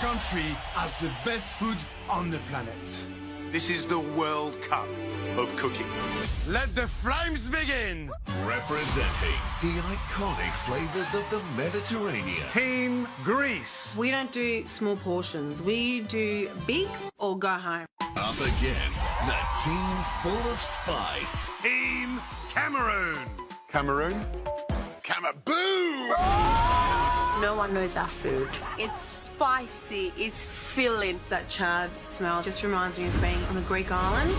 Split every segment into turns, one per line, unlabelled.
country has the best food on the planet.
This is the World Cup of cooking.
Let the flames begin!
Representing the iconic flavors of the Mediterranean.
Team Greece.
We don't do small portions. We do big or go home.
Up against the team full of spice.
Team Cameroon. Cameroon? Camaboom!
No one knows our food. It's spicy, it's filling. That chard smell just reminds me of being on a Greek island.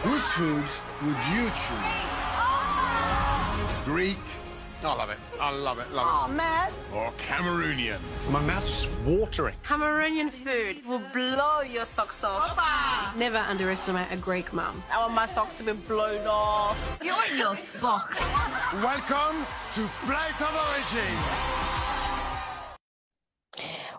Whose food would you choose?
Greek. I love it. I love it. Love it.
Oh, man.
Or Cameroonian. My mouth's watering.
Cameroonian food will blow your socks off. Opa! Never underestimate a Greek mum. I want my socks to be blown off. You want your socks.
Welcome to Plate of Origin.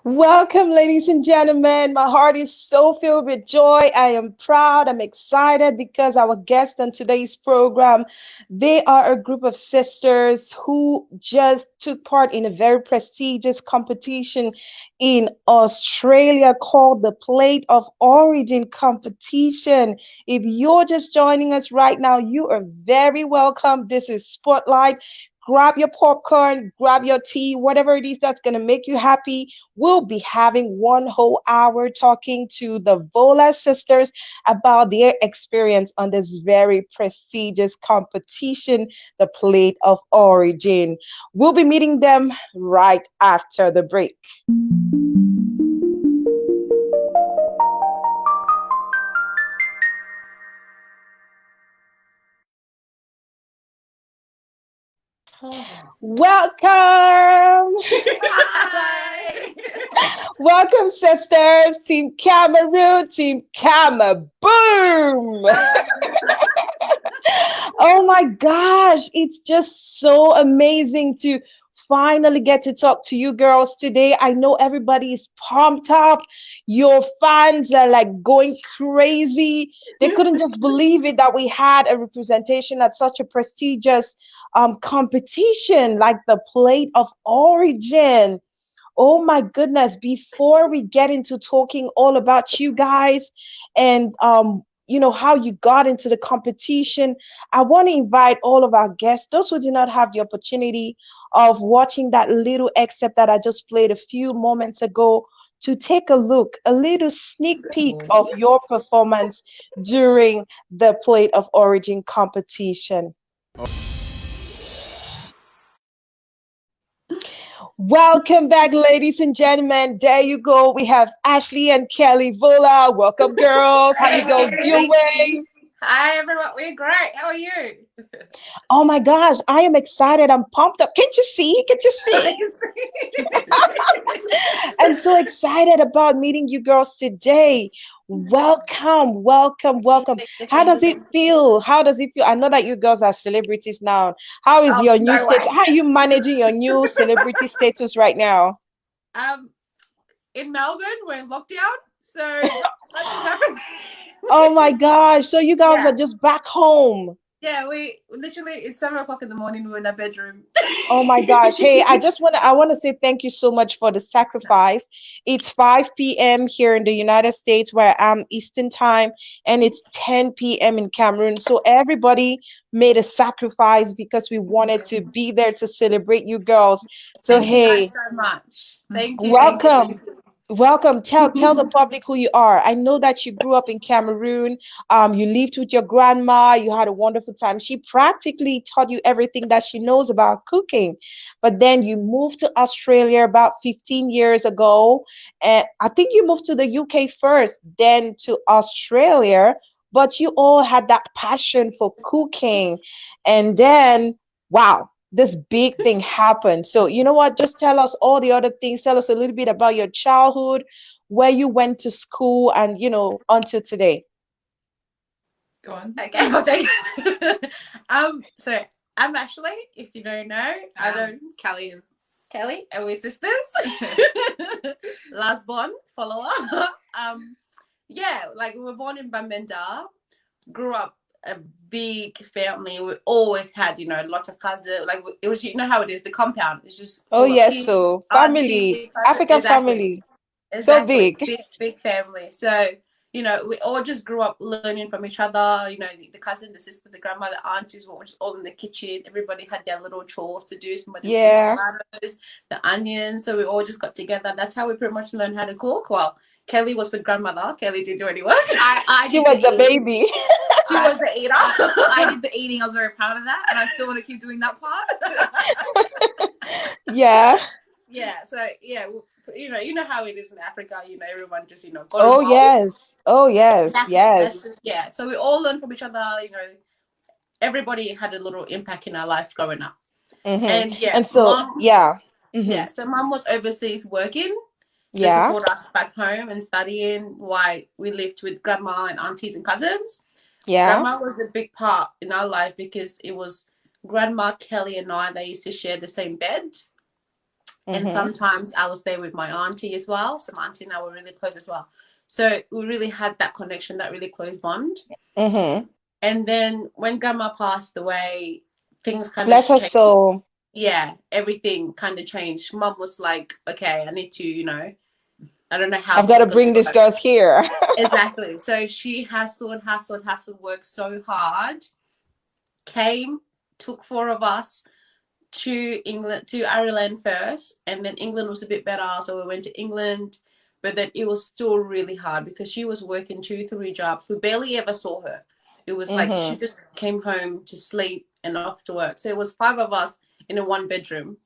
Welcome, ladies and gentlemen. My heart is so filled with joy. I am proud. I'm excited because our guests on today's program, they are a group of sisters who just took part in a very prestigious competition in Australia called the Plate of Origin competition. If you're just joining us right now, you are very welcome. This is Spotlight. Grab your popcorn, grab your tea, whatever it is that's going to make you happy. We'll be having one whole hour talking to the Vola sisters about their experience on this very prestigious competition, the Plate of Origin. We'll be meeting them right after the break. Welcome.
Hi.
Welcome, sisters. Team Cameroon, Team Camaboom. Oh my gosh, it's just so amazing to finally get to talk to you girls today. I know everybody is pumped up. Your fans are like going crazy. They couldn't just believe it that we had a representation at such a prestigious competition like the Plate of Origin. Oh my goodness, before we get into talking all about you guys and how you got into the competition, I want to invite all of our guests, those who did not have the opportunity of watching that little excerpt that I just played a few moments ago, to take a look, a little sneak peek of your performance during the Plate of Origin competition. Welcome back, ladies and gentlemen. There you go. We have Ashley and Kelly Vola. Welcome, girls. How you girls doing?
Hi, everyone. We're great. How are you?
Oh my gosh, I am excited. I'm pumped up. Can't you see? Can't you see? I'm so excited about meeting you girls today. Welcome, welcome, welcome. How does it feel? How does it feel? I know that you girls are celebrities now. How is your new status? How are you managing your new celebrity status right now?
In Melbourne, we're in lockdown, so that just happened.
Oh my gosh. So you guys are just back home.
Yeah, we literally, it's 7 o'clock in the morning, we're in our bedroom.
Oh my gosh. Hey, I want to say thank you so much for the sacrifice. It's 5 p.m. here in the United States where I am Eastern time, and it's 10 p.m. in Cameroon. So everybody made a sacrifice because we wanted to be there to celebrate you girls. So
thank
hey,
you guys so much. Thank you.
welcome.
Thank you.
Welcome. Tell the public who you are. I know that you grew up in Cameroon. You lived with your grandma. You had a wonderful time. She practically taught you everything that she knows about cooking. But then you moved to Australia about 15 years ago. And I think you moved to the UK first, then to Australia. But you all had that passion for cooking. And then, wow, this big thing happened. So you know what, just tell us all the other things. Tell us a little bit about your childhood, where you went to school, and until today.
Go on. Okay, I'll take it. So I'm Ashley, if you don't know. Kelly, and we're sisters. Last born follower. Like we were born in Bamenda, grew up a big family. We always had, lots of cousins. Like it was, how it is, the compound. It's just
Oh yes,
kids,
so
auntie,
family, African
exactly.
family. So
Exactly.
big.
Big family. So, you know, we all just grew up learning from each other. You know, the cousin, the sister, the grandmother, the aunties were just all in the kitchen. Everybody had their little chores to do. Somebody was doing the
Yeah.
tomatoes, the onions. So we all just got together. That's how we pretty much learned how to cook. Well, Kelly was with grandmother. Kelly didn't do any work.
I
She
did
was the
eating.
baby.
She was the eater.
I did the eating. I was very proud of that, and I still want to keep doing that part.
Yeah.
Yeah. So yeah, you know how it is in Africa. You know, everyone just got
Oh
involved.
yes. Oh yes.
Exactly. That's
Yes.
just So we all learn from each other. You know, everybody had a little impact in our life growing up. And
And so
mom.
yeah.
Yeah. So mom was overseas working to
Yeah.
support us back home and studying while we lived with grandma and aunties and cousins.
Yeah.
Grandma was a big part in our life because it was grandma, Kelly, and I. They used to share the same bed. And sometimes I was there with my auntie as well. So my auntie and I were really close as well. So we really had that connection, that really close bond. And then when grandma passed away, things kind of
Bless her
changed.
soul.
Yeah, everything kind of changed. Mum was like, okay, I need to, I don't know how
I've
this
got
is
to
going
bring
to
these
work.
girls here.
Exactly. So she hassled, worked so hard, took 4 of us to England, to Ireland first, and then England was a bit better, so we went to England, but then it was still really hard because she was working 2-3 jobs. We barely ever saw her. It was like she just came home to sleep and off to work. So it was 5 of us in a 1-bedroom.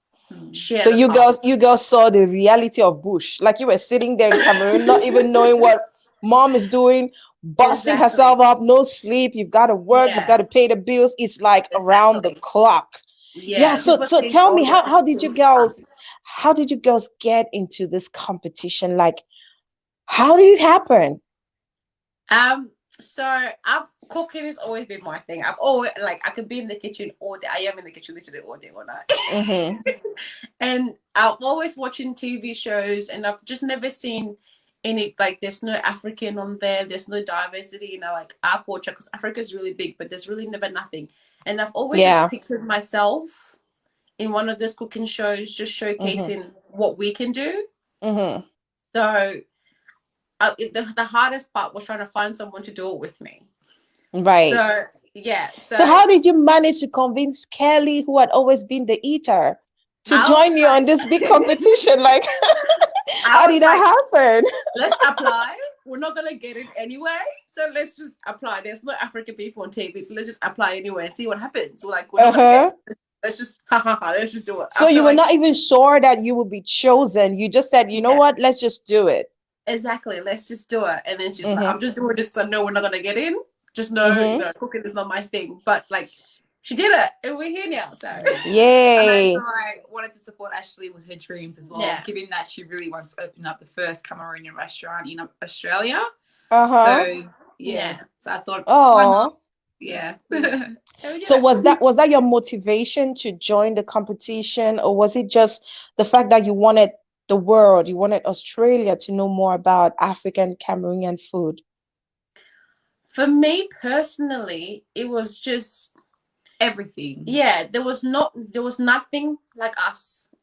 So you girls saw the reality of bush. Like you were sitting there in Cameroon, not even knowing what mom is doing, busting herself up, no sleep. You've got to work, you've got to pay the bills. It's like around the clock. Yeah. So tell me, how did you girls get into this competition? Like, how did it happen?
So cooking has always been my thing. I've always I could be in the kitchen all day. I am in the kitchen literally all day, all night. And I'm always watching TV shows, and I've just never seen any there's no African on there. There's no diversity, our culture, because Africa is really big, but there's really never nothing. And I've always just pictured myself in one of those cooking shows, just showcasing what we can do. So. The hardest part was trying to find someone to do it with me.
Right.
So, yeah.
So how did you manage to convince Kelly, who had always been the eater, to join you on this big competition? Like, how did that happen?
Let's apply. We're not going to get it anyway. So let's just apply. There's no African people on TV. So let's just apply anyway and see what happens. We're like, we're not going to get it. Let's just, let's just do it.
So you were not even sure that you would be chosen. You just said, you know what? Let's just do it.
Exactly. Let's just do it. And then she's like, I'm just doing this because I know we're not going to get in. Just know, cooking is not my thing. But she did it, and we're here now. So
yay!
And I wanted to support Ashley with her dreams as well, given that she really wants to open up the first Cameroonian restaurant in Australia. So so I thought, why not? Yeah.
So was that your motivation to join the competition, or was it just the fact that you wanted the world, you wanted Australia to know more about African Cameroonian food?
For me personally, it was just
everything.
Yeah, there was nothing like us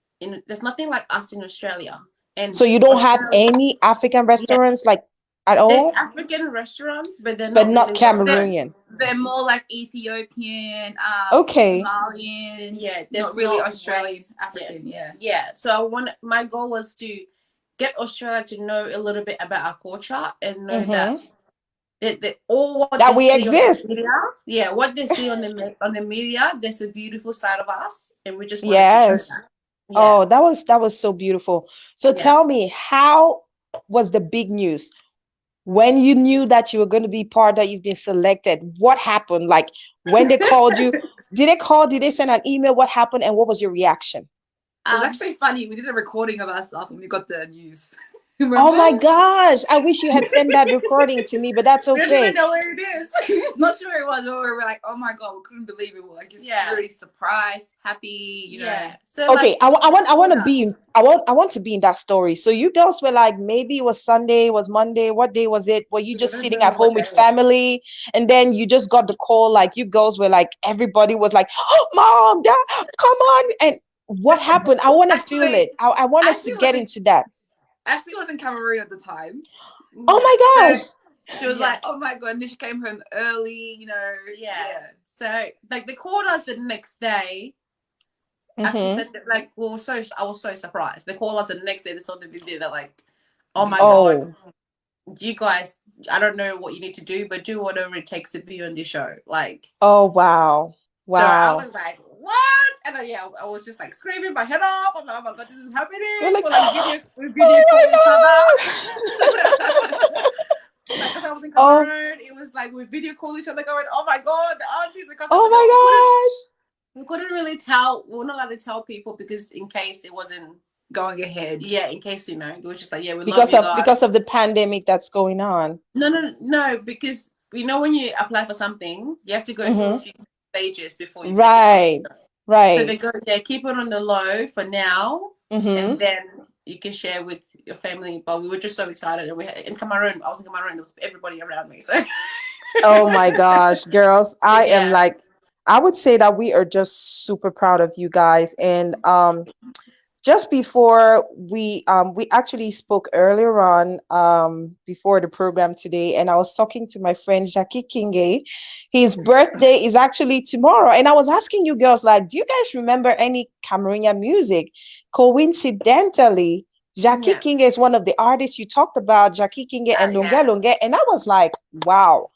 there's nothing like us in Australia. And
so you don't have any African restaurants at all?
There's African restaurants, but they're
not
really
Cameroonian.
They're more like Ethiopian,
okay,
Somalian.
Yeah,
not really Australian, African.
Yeah. So my goal was to get Australia to know a little bit about our culture and know that all what
that
they
we
see
exist.
On the media, what they see on the media, there's a beautiful side of us, and we just wanted to show that. Yeah.
Oh, that was so beautiful. So tell me, how was the big news when you knew that you were going to be part, that you've been selected? What happened? Like when they called you, did they send an email? What happened, and what was your reaction?
It was actually funny. We did a recording of ourselves when we got the news.
Oh my gosh, I wish you had sent that recording to me, but that's okay.
We don't even know where it is.
Not sure it was, but we were like, oh my god, we couldn't believe it. We were just really surprised, happy, you know.
So
okay, I want to be in that story. So you girls were like, maybe it was Sunday, it was Monday, what day was it? Were you just sitting at home with family, and then you just got the call? Like you girls were like, everybody was like, oh, mom, dad, come on. And what happened? I want to feel it. I want us to get into that.
Ashley was in Cameroon at the time.
Oh my gosh.
So she was like, oh my god, and she came home early, you know.
Yeah. So like they called us the next day. As she said, like, I was so surprised. They called us the next day. They saw the video. They're like, oh my god, you guys, I don't know what you need to do, but do whatever it takes to be on this show. Like,
oh wow.
So I was like, what? And I was just like screaming my head off. I'm like, oh my god, this is happening.
We're like,
we video call each other. Because I was in Cameroon, it was like we video call each other going, oh my god, the aunties are
oh my gosh.
We couldn't really tell. We weren't allowed to tell people because in case it wasn't
going ahead.
Yeah, in case we were just like, yeah, we
because
love you guys.
Because of the pandemic that's going on.
No, because when you apply for something, you have to go through a few stages before you
right.
So they go, keep it on the low for now, and then you can share with your family. But we were just so excited, and in Cameroon. I was in Cameroon. There was everybody around me. So,
oh my gosh, girls, I am like, I would say that we are just super proud of you guys. And just before we actually spoke earlier on before the program today, and I was talking to my friend Jackie Kinge. His birthday is actually tomorrow, and I was asking you girls, like, do you guys remember any Cameroonian music? Coincidentally, Jackie Kinge is one of the artists you talked about, Jackie Kinge and Longe, and I was like, wow.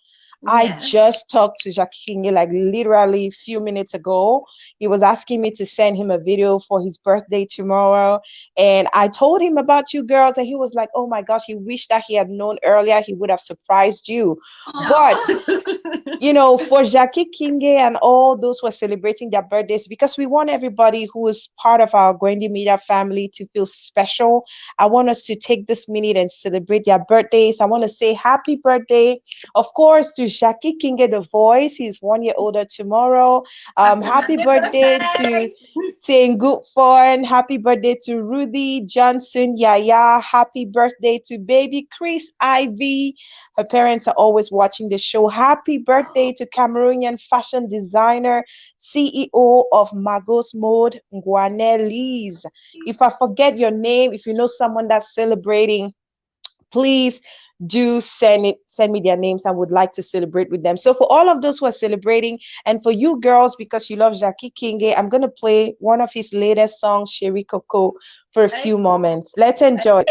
I just talked to Jackie Kinge like literally a few minutes ago. He was asking me to send him a video for his birthday tomorrow. And I told him about you girls, and he was like, oh my gosh, he wished that he had known earlier. He would have surprised you. But, you know, for Jackie Kinge and all those who are celebrating their birthdays, because we want everybody who is part of our Gwendy Media family to feel special, I want us to take this minute and celebrate their birthdays. I want to say happy birthday, of course, to Jackie Kinge, the voice. He's 1 year older tomorrow. Happy birthday to E.V.E.R.Y.T.H.I.N.G. Happy birthday to Rudy Johnson Yaya. Happy birthday to baby Chris Ivy. Her parents are always watching the show. Happy birthday to Cameroonian fashion designer, CEO of Magos Mode, Ngwane Lise. If I forget your name, if you know someone that's celebrating, please do send me their names. I would like to celebrate with them. So for all of those who are celebrating, and for you girls, because you love Jackie Kinge, I'm going to play one of his latest songs, Chérie Coco, for a few moments. Let's enjoy.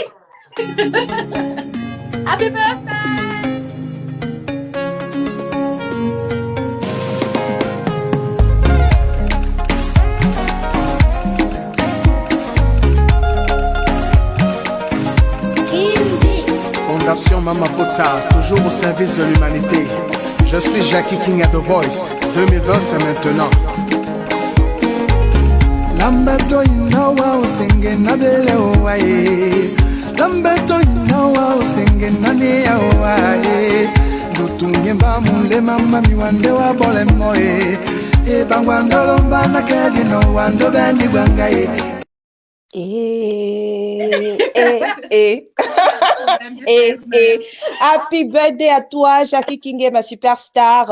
Happy birthday!
Fondation Mama Pota, toujours au service de l'humanité. Je suis Jackie King at The Voice. 2020, c'est maintenant. Lambeto inawa usinge nabele owaye. Lambeto inawa usinge nane owaye. Lutunye mba mule mama miwande wa bole moe. E bangwando lomba na kedi no wando bendi gwangaye.
Happy birthday à toi, Jackie Kinge, ma superstar.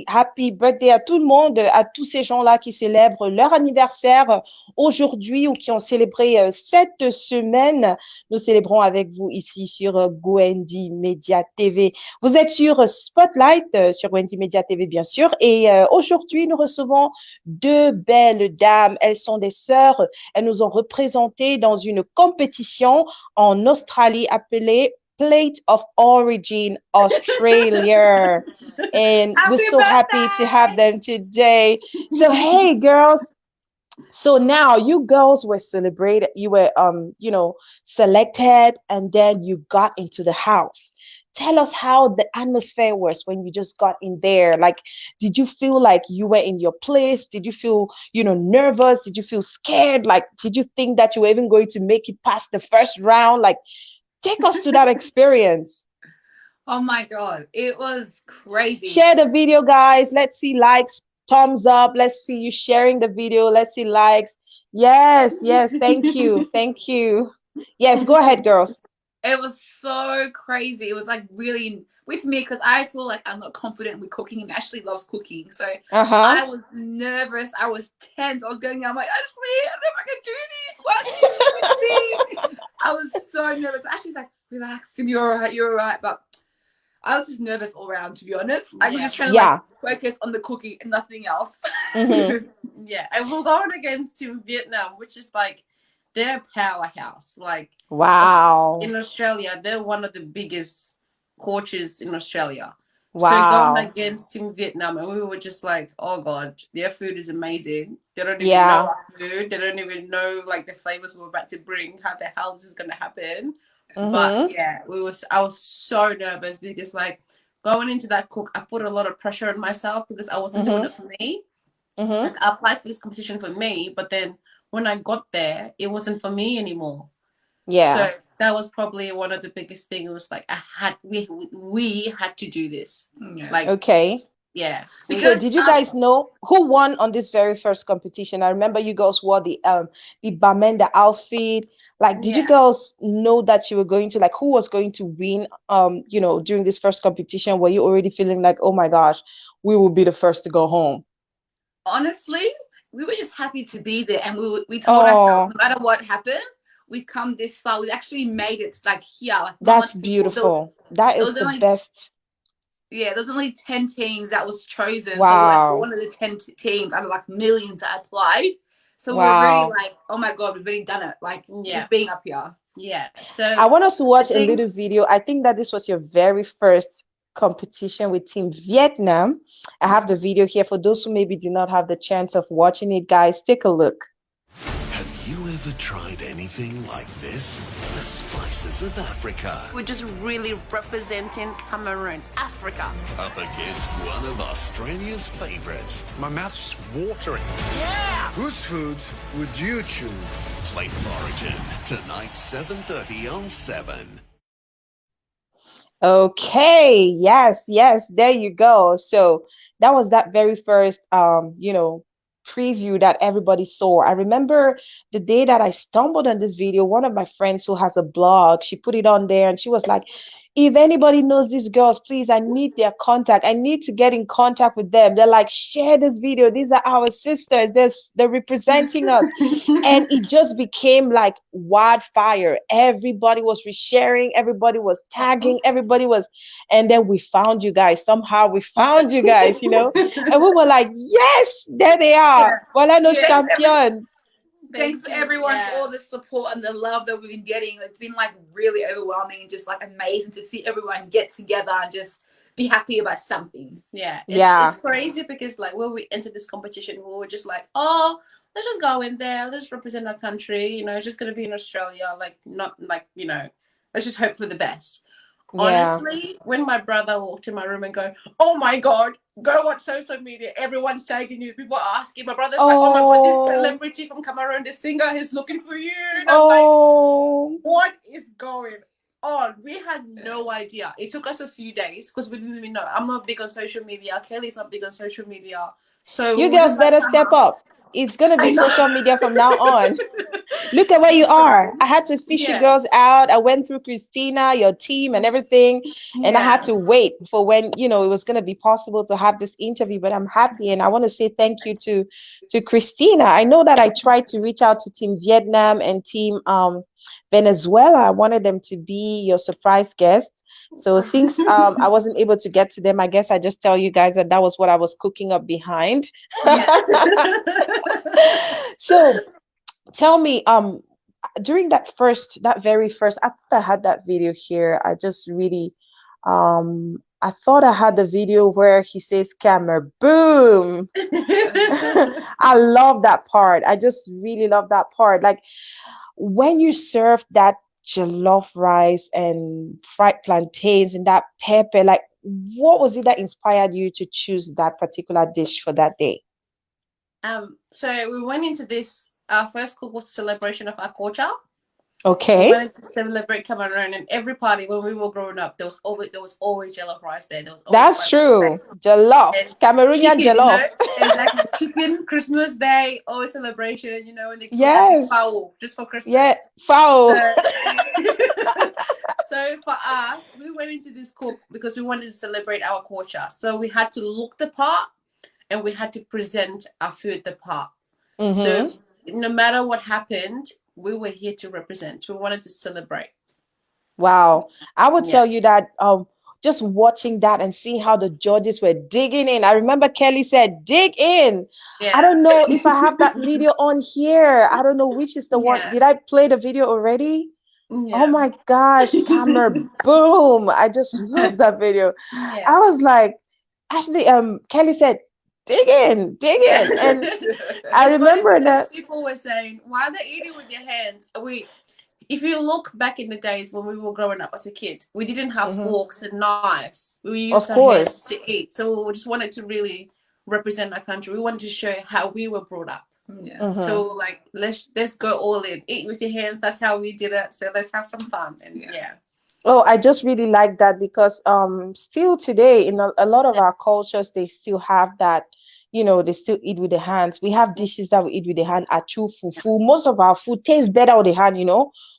Happy birthday à tout le monde, à tous ces gens-là qui célèbrent leur anniversaire aujourd'hui ou qui ont célébré cette semaine. Nous célébrons avec vous ici sur Gwendy Media TV. Vous êtes sur Spotlight, sur Gwendy Media TV, bien sûr. Et aujourd'hui, nous recevons deux belles dames. Elles sont des sœurs. Elles nous ont représenté dans une compétition en Australie appelée Plate of Origin Australia. And we're so happy to have them today. So, hey, girls. So now you girls were celebrated. You were, selected, and then you got into the house. Tell us how the atmosphere was when you just got in there. Like, did you feel like you were in your place? Did you feel, nervous? Did you feel scared? Like, did you think that you were even going to make it past the first round? Like, take us to that experience.
Oh my God, it was crazy.
Share the video, guys. Let's see likes, thumbs up. Let's see you sharing the video. Let's see likes. Yes. Thank you. Thank you. Yes, go ahead, girls.
It was so crazy. It was like really with me because I feel like I'm not confident with cooking, and Ashley loves cooking. So I was nervous. I was tense. I was going, I'm like, Ashley, I don't know if I can do this. What do you with me? I was so nervous. Ashley's like, relax, you're all right, you're all right. But I was just nervous all around, to be honest. I was just trying to like focus on the cooking and nothing else.
Yeah, and we're going against Team Vietnam, which is like their powerhouse. Like,
wow,
in Australia, they're one of the biggest coaches in Australia.
wow.
So going against Team Vietnam, and we were just like, oh God, their food is amazing. They don't even know our food. They don't even know like the flavors we're about to bring. How the hell this is gonna happen? But yeah, I was so nervous because like going into that cook, I put a lot of pressure on myself because I wasn't doing it for me. Like I applied for this competition for me, but then when I got there, it wasn't for me anymore.
Yeah.
So that was probably one of the biggest things. It was like we had to do this. Like yeah.
So did you guys know who won on this very first competition? I remember you girls wore the Bamenda outfit. Like, did you girls know that you were going to, like, who was going to win you know, during this first competition? Were you already feeling like, oh my gosh, we will be the first to go home?
Honestly, we were just happy to be there, and we told ourselves, no matter what happened, we've come this far. We've actually made it like here. Like,
that's beautiful. That is the best.
Yeah, there's only 10 teams that was chosen. Wow. So we're like one of the 10 teams out of like millions that applied. So we're really like, oh my God, we've already done it. Like, just being up here.
Yeah. So
I want us to watch a little video. I think that this was your very first competition with Team Vietnam. I have the video here for those who maybe did not have the chance of watching it. Guys, take a look.
Have you ever tried anything like this? The spices of Africa.
We're just really representing Cameroon, Africa.
Up against one of Australia's favorites.
My mouth's watering.
Yeah!
Whose food would you choose?
Plate of Origin, tonight 7:30 on 7.
Okay, yes, there you go. So that was that very first you know, preview that everybody saw. I remember the day that I stumbled on this video, one of my friends who has a blog, she put it on there and she was like, if anybody knows these girls, please, I need their contact. I need to get in contact with them. They're like, share this video. These are our sisters. They're representing us. And it just became like wildfire. Everybody was resharing. Everybody was tagging. Everybody was. And then we found you guys. Somehow we found you guys, you know. And we were like, yes, there they are. Vola nos champion.
Thanks to everyone for all the support and the love that we've been getting. It's been like really overwhelming and just like amazing to see everyone get together and just be happy about something.
It's crazy because like when we entered this competition, we were just like, oh, let's just go in there, let's represent our country, you know, it's just gonna be in Australia, like not like, you know, let's just hope for the best. Honestly, when my brother walked in my room and go, oh my God, go watch social media, everyone's tagging you, people are asking, my brother's like, oh my God, this celebrity from Cameroon, this singer, he's looking for you. And I'm like, what is going on? We had no idea. It took us a few days because we didn't even know. I'm not big on social media. Kelly's not big on social media. So
you girls better step up. It's going to be social media from now on. Look at where you are. I had to fish you girls out. I went through Christina, your team and everything. And I had to wait for when, you know, it was going to be possible to have this interview. But I'm happy. And I want to say thank you to Christina. I know that I tried to reach out to Team Vietnam and Team Venezuela. I wanted them to be your surprise guest. So since I wasn't able to get to them, I guess I just tell you guys that was what I was cooking up behind. So tell me, during that very first, I thought I had that video here. I just really, I thought I had the video where he says camera boom. I love that part. I just really love that part. Like when you serve that jollof rice and fried plantains and that pepper, like what was it that inspired you to choose that particular dish for that day?
So we went into this, our first cook was a celebration of our culture.
Okay.
We wanted to celebrate Cameroon, and every party when we were growing up, there was always jollof rice there. There was always
that's true. Jollof, Cameroonian
chicken,
jollof.
You know? Exactly. Chicken, Christmas Day, always celebration. You know, when they cook fowl just for Christmas.
Yeah, fowl.
So for us, we went into this cook because we wanted to celebrate our culture. So we had to look the part, and we had to present our food the part. So no matter what happened, we were here to represent. We wanted to celebrate.
Wow. I would
Yeah.
tell you that just watching that and seeing how the judges were digging in. I remember Kelly said, dig in. I
Yeah.
don't know if I have that video on here. I don't know which is the one.
Yeah.
Did I play the video already? Oh
Yeah.
my gosh, camera boom. I just love that video.
Yeah.
I was like, actually, Kelly said, dig
Yeah.
in. And I
It's funny
remember
because
that.
people were saying, why are they eating with their hands? If you look back in the days when we were growing up as a kid, we didn't have
Mhm.
forks and knives. We used
Of
our hands
course.
to eat. So we just wanted to really represent our country. We wanted to show how we were brought up. Yeah. So
Mhm.
like let's go all in. Eat with your hands. That's how we did it. So let's have some fun. And yeah.
Oh, I just really like that because still today in a lot of our cultures they still have that, they still eat with the hands. We have dishes that we eat with the hand, achu, fufu. Most of our food tastes better with the hand.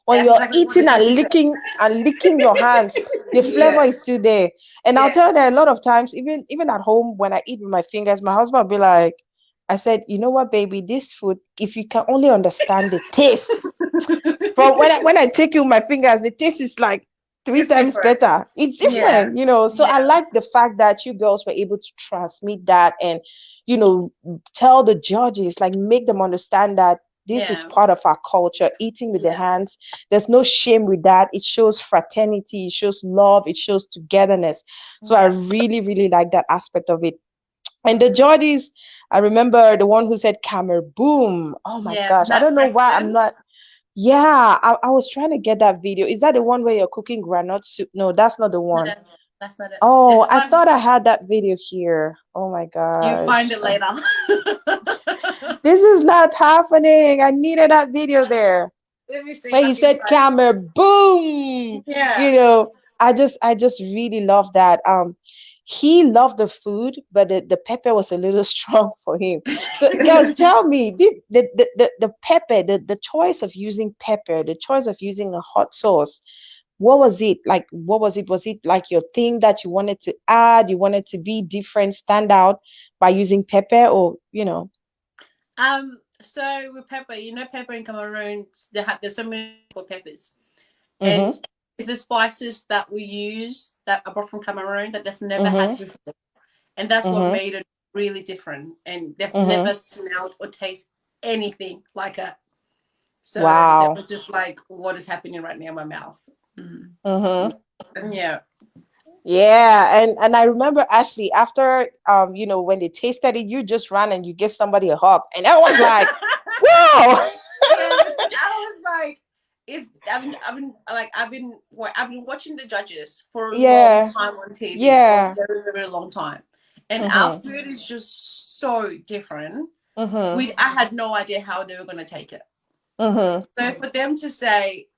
When
That's
you're
exactly what the
eating
judges said.
and licking your hands, the flavor
Yeah.
is still there. And I'll
Yeah.
tell you that a lot of times, even at home when I eat with my fingers, my husband will be like, I said, you know what, baby, this food, if you can only understand the taste. From when I take you with my fingers, the taste is like three
It's
times
different.
better. It's
Yeah.
different. So I
Yeah.
like the fact that you girls were able to transmit that and, you know, tell the judges, like make them understand that this is
Yeah.
part of our culture, eating with the
Yeah.
hands. There's no shame with that. It shows fraternity, it shows love, it shows togetherness. So I
Yeah.
really, really like that aspect of it. And the judges, I remember the one who said camera boom. Oh my
Yeah.
gosh. I
Matt
don't know why I'm
Preston.
not. Yeah, I was trying to get that video. Is that the one where you're cooking granite soup? No, that's not the one.
No, that's not it.
Oh,
This
I
one
thought I had that video here. Oh my
you find
gosh.
it later.
This is not happening. I needed that video there.
Let me see
Where
if I
he
can
said
find it.
camera boom.
Yeah.
You know, I just really love that. He loved the food, but the pepper was a little strong for him. So girls, tell me, the pepper, the choice of using pepper, the choice of using a hot sauce, what was it like? What was it? Was it like your thing that you wanted to add? You wanted to be different, stand out by using pepper, or?
So with pepper, pepper in Cameroon, there's so many peppers.
Mm-hmm.
And it's the spices that we use that are brought from Cameroon that they've never had
Mm-hmm.
before. And that's what
Mm-hmm.
made it really different. And they've
Mm-hmm.
never smelled or tasted anything like it. So they
Wow.
were just like, what is happening right now in my mouth?
Mm-hmm.
And yeah.
Yeah, and I remember actually after when they tasted it, you just ran and you gave somebody a hug, and I was like, wow.
Yeah, because I was like, I've been watching the judges for a long
Yeah,
time on TV for a
yeah.
very, very long time. And our
Mm-hmm.
food is just so different.
Mm-hmm.
I had no idea how they were gonna take it.
Mm-hmm.
So for them to say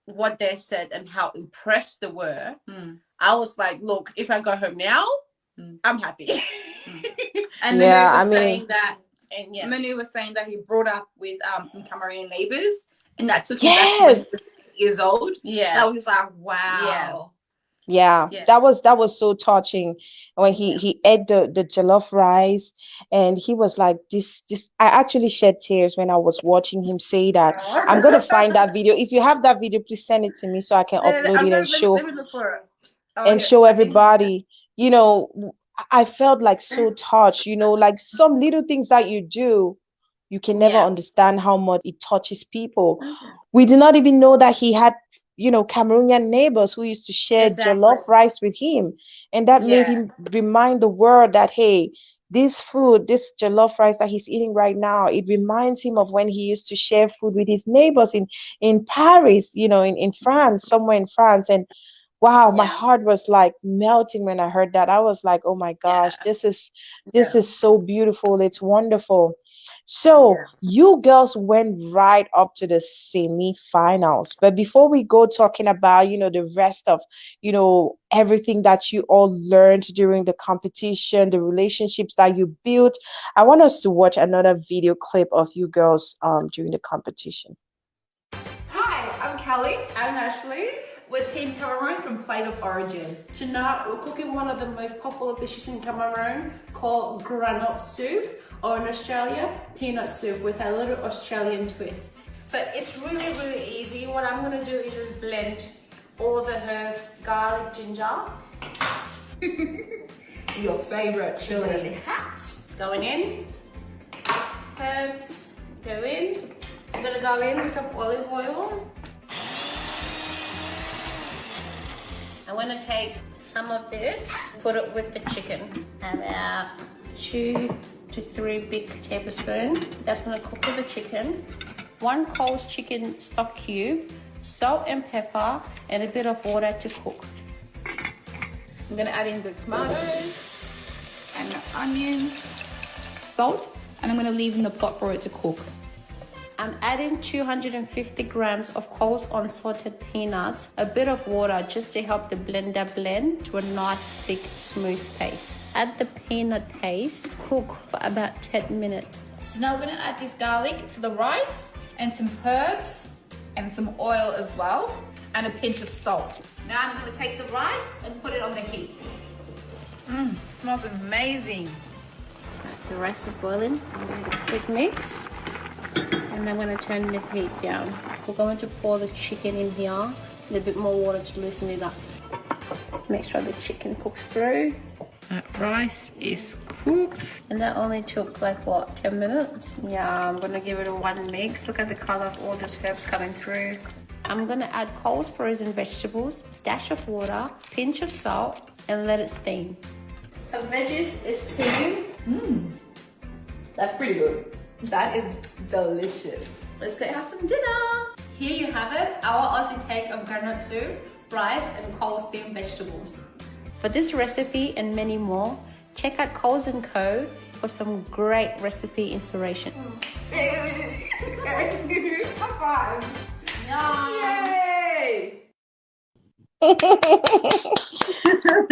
what they said and how impressed they were, I was like, look, if I go home now, I'm happy.
And
Yeah,
Manu
I
was
mean,
saying that Manu was saying that he brought up with some Cameroonian neighbors and that took him back to when he
yes.
was 8 years old.
Yeah.
So I was just like, wow.
Yeah,
Yeah.
that was so touching when he
Yeah.
he ate the jollof rice, and he was like this. I actually shed tears when I was watching him say that. I'm gonna find that video. If you have that video, please send it to me so I can upload
I'm
it
trying
and
to
show
let me look for it. Oh
and
yeah,
show
I think
everybody. I felt like so touched. Like some little things that you do, you can never
yeah.
understand how much it touches people. We did not even know that he had, Cameroonian neighbors who used to share
Exactly.
jollof rice with him. And that made
Yeah.
him remind the world that, hey, this food, this jollof rice that he's eating right now, it reminds him of when he used to share food with his neighbors in Paris, in France, somewhere in France. And wow, my
Yeah.
heart was like melting when I heard that. I was like, oh my
Yeah.
gosh, this
Yeah.
is so beautiful. It's wonderful. So
Yeah.
you girls went right up to the semi-finals. But before we go talking about, the rest of, everything that you all learned during the competition, the relationships that you built, I want us to watch another video clip of you girls during the competition.
Hi, I'm Kelly. I'm Ashley. We're Team Cameroon from Plate of Origin.
Tonight we're cooking one of the most popular dishes in Cameroon called granite soup, or in Australia, peanut soup with a little Australian twist. So it's really, really easy. What I'm gonna do is just blend all the herbs, garlic, ginger.
Your favorite chili.
It's going in. Herbs go in. I'm gonna go in with some olive oil. I'm gonna take some of this, put it with the chicken. About 2 to 3 big tablespoons. That's gonna cook with the chicken. 1 Coles chicken stock cube, salt and pepper, and a bit of water to cook.
I'm gonna add in the tomatoes and the onions, salt, and I'm gonna leave in the pot for it to cook.
I'm adding 250 grams of Coles unsalted peanuts, a bit of water just to help the blender blend to a nice thick smooth paste. Add the peanut paste, cook for about 10 minutes.
So now we're gonna add this garlic to the rice and some herbs and some oil as well and a pinch of salt. Now I'm gonna take the rice and put it on the heat. Smells amazing.
The rice is boiling. Quick mix. And I'm going to turn the heat down. We're going to pour the chicken in here. A little bit more water to loosen it up. Make sure the chicken cooks through.
That rice is cooked.
And that only took like what, 10 minutes? Yeah, I'm going to give it a 1 mix. Look at the color of all the herbs coming through. I'm going to add Coles frozen vegetables, dash of water, pinch of salt, and let it steam. The veggies is steamed.
That's pretty good. That is delicious.
Let's go have some dinner. Here you have it, our Aussie take of granite soup, rice and Coles steamed vegetables. For this recipe and many more, check out Coles & Co for some great recipe inspiration.
High five.
Yay!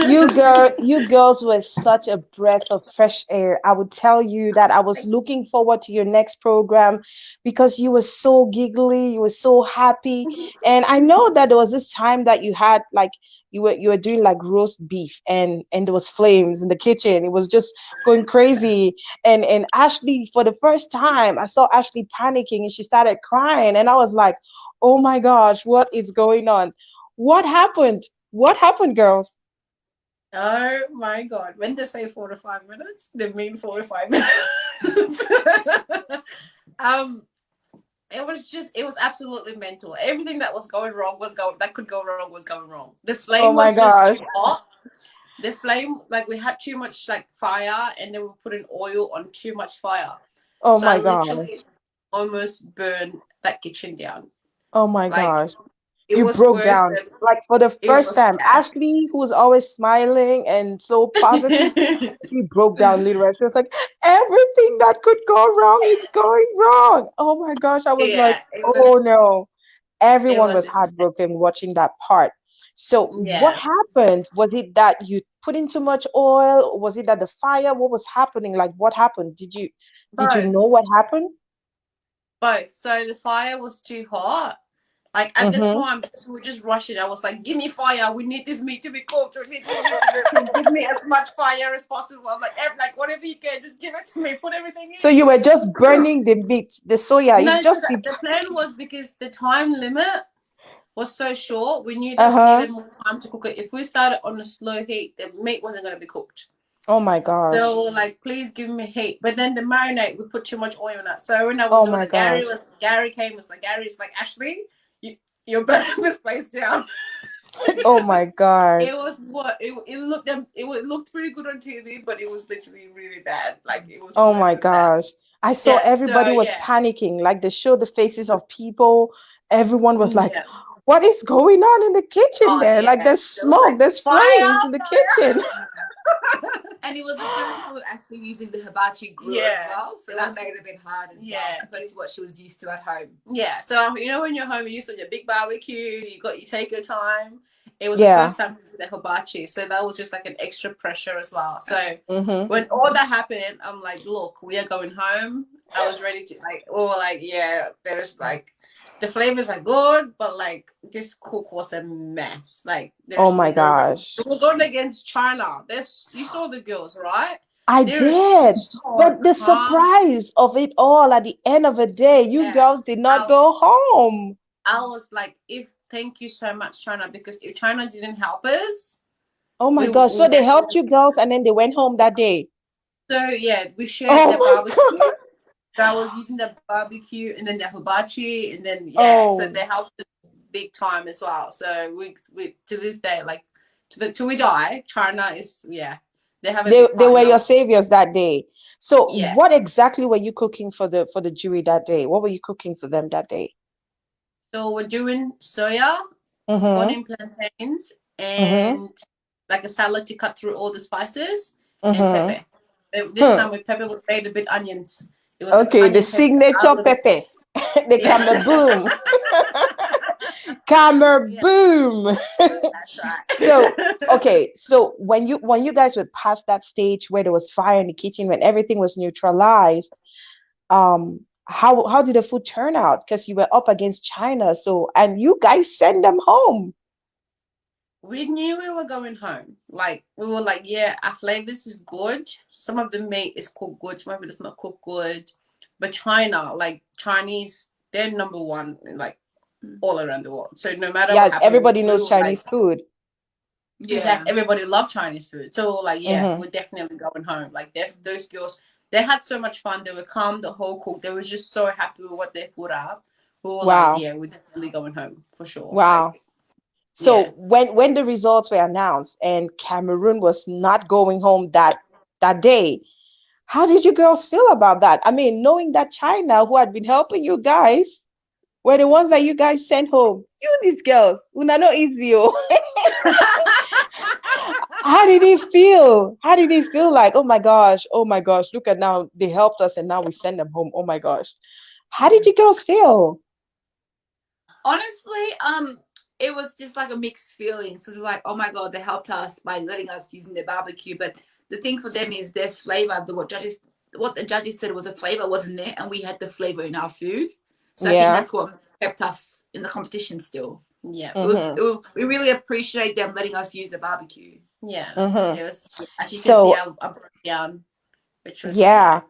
You girls were such a breath of fresh air. I would tell you that I was looking forward to your next program because you were so giggly, you were so happy. And I know that there was this time that you had like you were doing like roast beef and there was flames in the kitchen. It was just going crazy. And Ashley, for the first time, I saw Ashley panicking and she started crying. And I was like, oh my gosh, what is going on? What happened? What happened, girls?
Oh my God. When they say 4 to 5 minutes, they mean 4 to 5 minutes. It was absolutely mental. Everything that was going wrong that could go wrong was going wrong. The flame was just too hot. The flame, like we had too much like fire and then we were putting oil on too much fire.
Oh
so
my
I
God.
literally almost burned that kitchen down.
Oh my gosh.
It
You
was
broke
worse
down
than
like for the first time.
bad.
Ashley, who was always smiling and so positive, she broke down literally. She was like, everything that could go wrong is going wrong. Oh my gosh. I was like, oh no. Everyone was heartbroken watching that part. So what happened? Was it that you put in too much oil? Was it that the fire? What was happening? Like what happened? Did you know what happened?
Both. So the fire was too hot. Like at the time, we were just rushing. I was like, give me fire. We need this meat to be cooked. We need this meat to be cooked. Give me as much fire as possible. I'm like whatever you can, just give it to me. Put everything in.
So you were just burning the meat, the soya.
No,
you just
the plan was because the time limit was so short. We knew that we needed more time to cook it. If we started on a slow heat, the meat wasn't going to be cooked.
Oh my gosh.
So we were like, please give me heat. But then the marinade, we put too much oil in it. So when I was doing it, Gary's like, Ashley, you're burning this place down.
Oh my God.
It was it looked pretty good on TV, but it was literally really bad. Like it was.
Oh my gosh. I saw everybody was panicking. Like they showed the faces of people. Everyone was like, what is going on in the kitchen there? Like there's smoke, there's flames in the kitchen.
And it was the first time actually using the hibachi grill as well. So that made it a bit hard as well compared to what she was used to at home.
Yeah. So when you're home, you're used to your big barbecue, you take your time. It was the first time with the hibachi. So that was just like an extra pressure as well. So when all that happened, I'm like, look, we are going home. I was ready to there's like the flavors are good, but like this cook was a mess. Like,
oh my gosh,
we're going against China. You saw the girls, right?
I did, but the surprise of it all at the end of the day, you girls did not go home.
I was like, if thank you so much, China, because if China didn't help us,
Oh my
we
gosh. So
would
they helped
definitely.
you girls and then they went home that day.
So yeah, we shared
Oh
the
my
barbecue.
God.
So I was using the barbecue and then the hibachi, and then yeah, so
Oh,
they helped us big time as well. So we to this day, like till we die, China is they have a big
they
part
were
in our
your
life.
saviors that day. So
Yeah.
what exactly were you cooking for the jury that day? What were you cooking for them that day?
So we're doing soya,
Mm-hmm.
morning plantains,
Mm-hmm.
and like a salad to cut through all the spices and
Mm-hmm.
pepper. This
Hmm.
time with pepper, we made a bit onions. It was
Okay, the
onion pepper. I
signature
love it.
pepper. The
Yeah.
camera boom.
Yeah,
Boom.
that's
So,
right.
okay, so when you guys were past that stage where there was fire in the kitchen, when everything was neutralized, how did the food turn out? Because you were up against China, so and you guys send them home.
We knew we were going home. Like we were like, yeah, our flavors is good. Some of the meat is cooked good, some of it is not cooked good. But China, like Chinese, they're number one, like all around the world. So no matter what
Yeah,
happened,
everybody
we
knows
were like,
Chinese food.
exactly.
Yeah.
Everybody loved Chinese food. So like, yeah,
Mm-hmm.
we're definitely going home. Like those girls, they had so much fun. They were calm the whole cook. They was just so happy with what they put up. We were like,
Wow.
yeah, we're definitely going home for sure. Like,
Wow. So
yeah.
when the results were announced and Cameroon was not going home that day, how did you girls feel about that? I mean, knowing that China, who had been helping you guys, were the ones that you guys sent home. You these girls, una no easy. Oh. How did it feel? How did it feel like, oh my gosh, look at now, they helped us and now we send them home. Oh my gosh. How did you girls feel?
Honestly, it was just like a mixed feeling. So it was like, oh my god, they helped us by letting us using their barbecue. But the thing for them is their flavor. What the judges said was a flavor wasn't there, and we had the flavor in our food. So I think
Yeah.
that's what kept us in the competition still.
Yeah.
Mm-hmm.
We really appreciate them letting us use the barbecue.
Yeah.
Mm-hmm.
It was, as you can see,
So
I broke down, which was,
yeah.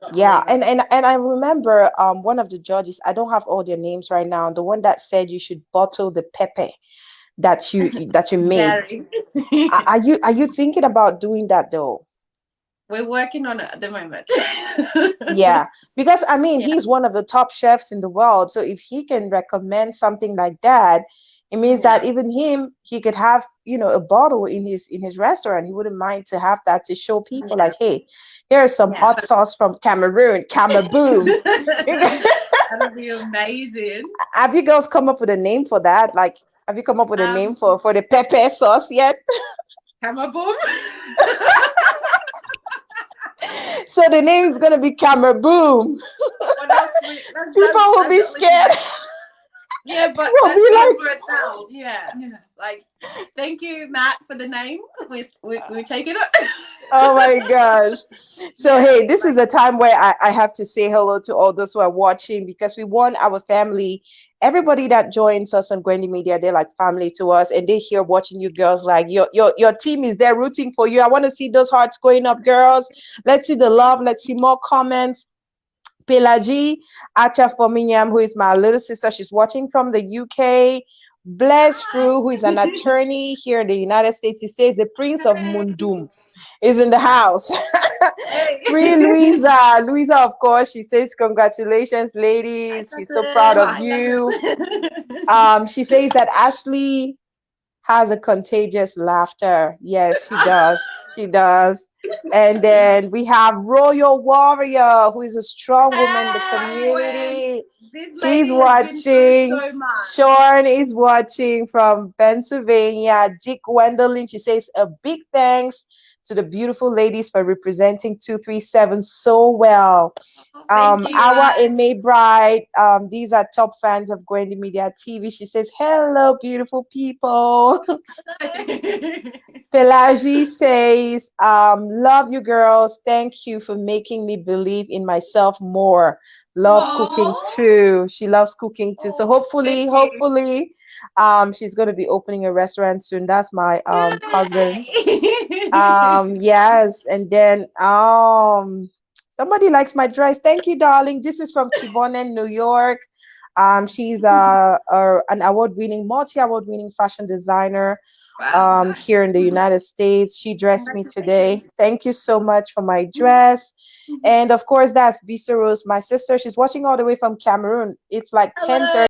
not
Yeah,
believe it.
and I remember one of the judges, I don't have all their names right now, the one that said you should bottle the pepper that you made.
Gary.
Are you thinking about doing that though?
We're working on it at the moment.
Yeah, because I mean,
Yeah.
he's one of the top chefs in the world. So if he can recommend something like that, it means that
Yeah.
even him, he could have, a bottle in his restaurant. He wouldn't mind to have that to show people
Yeah.
like, hey, here's some
Yeah.
hot sauce from Cameroon, Cameroon.
That'll be amazing.
Have you girls come up with a name for that? Like, have you come up with a name
Um,
for the pepper sauce yet?
Hammer boom.
So the name is gonna be Camera Boom.
What else do we?
People will
That's
be
the only thing
scared.
that. Yeah, but
Will be
that's
like,
where it's out. Yeah.
Yeah.
Like, thank you, Matt, for the name. We taking it.
oh my gosh. So
Yeah.
hey, this is
Like,
a time where I have to say hello to all those who are watching because we want our family, everybody that joins us on Gwendy Media, they're like family to us and they here watching you girls like your team is there rooting for you. I want to see those hearts going up, girls. Let's see the
thank
love, let's see more comments. Pelagie Acha Fominyam, who is my little sister, she's watching from the UK. Bless Fru, who is an attorney here in the United States. He says the Prince of Mundum is in the house.
Hey.
Free Louisa. Louisa, of course, she says, congratulations,
Hi,
ladies. She's so proud
cousin.
of
Hi,
you.
cousin.
She says that Ashley has a contagious laughter. Yes, she does. She does. And then we have Royal Warrior, who is a strong woman in the
Hey,
community.
this
She's
lady has been through
watching.
so much.
Sean is watching from Pennsylvania. Dick Gwendolyn, she says a big thanks to the beautiful ladies for representing 237 so well.
Oh, thank you,
Awa
guys.
Eme-bright, these are top fans of Gwendy Media TV. She says, hello, beautiful people. Pelagie says, love you girls. Thank you for making me believe in myself more. Love cooking
Oh,
too. She loves cooking too. So
thank
hopefully,
you.
hopefully, she's gonna be opening a restaurant soon. That's my cousin.
Yay.
Yes, and then somebody likes my dress. Thank you, darling. This is from Kibonen, New York. She's an award-winning, multi-award-winning fashion designer
Wow.
here in the United States. She dressed me today.
Congratulations.
Thank you so much for my dress. And of course, that's Bisoh Rose, my sister. She's watching all the way from Cameroon. It's like
Hello.
10:30.